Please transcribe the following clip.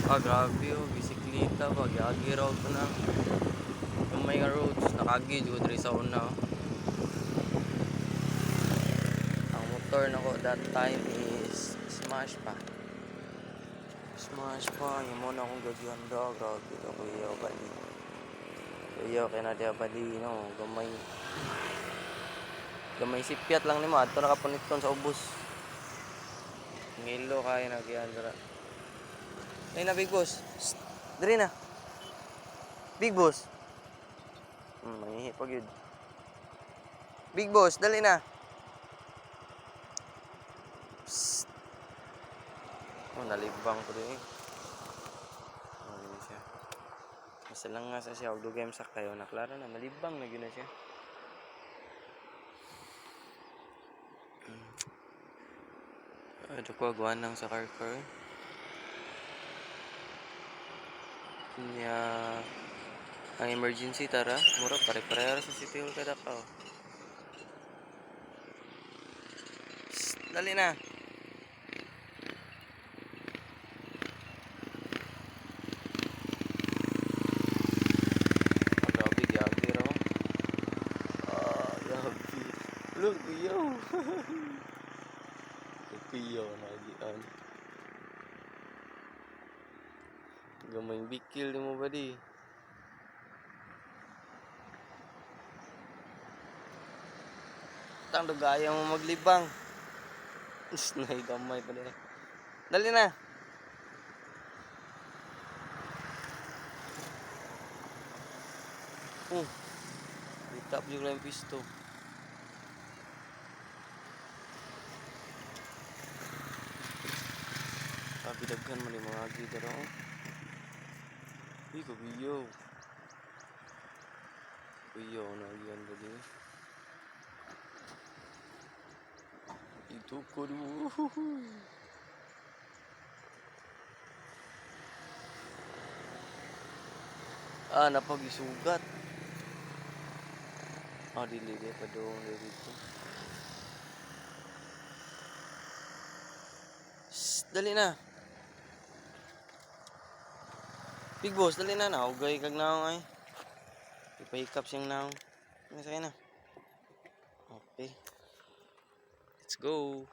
Grabe oh, bisikleta ba, gyagi raw ko na. Yung may nga roads, nakagi jud diri sa una. Oh. Ang motor nako that time is smash pa. Smash pa, yung mo na akong gaganda, grabe ka kuya bali. Kuya kay na dia bali no, gamay. Gamay sipyat lang nimo adto nakapuniton sa ubos. Ngilo kay nagyandra. Ay na big boss. Diri na. Big boss. Mangihi pag yun. Big boss, dali na. Psst. Oh, nalibang ko din eh. Oh, siya. Basta lang nga sa siya, huwag game sa kayo. Naklaro na, malibang na yun na siya. Ito ko, agwan lang sa car. Kanya, ang emergency tara, mura pare-pareho sa City Hall kada ka. Psst, dali na. Grabe, gyagi raw. Gyagi. Look, kuyaw. Kuyaw na gian. Gamay bikil mo ba di? Tang dugaya mo maglibang. Nay gamay pa din. Dali na. Itap yung lang pisto. Bidaghan man yung mga agida raw. Uy, kabiyaw. Kabiyaw na yan ba din? Ito ko doon. Napag-isugat. Dili pa doon dito. Dali na. Big boss, dali na. Naugay kag naong ay. Ipahikap siyang naong. Sige na. Okay. Let's go.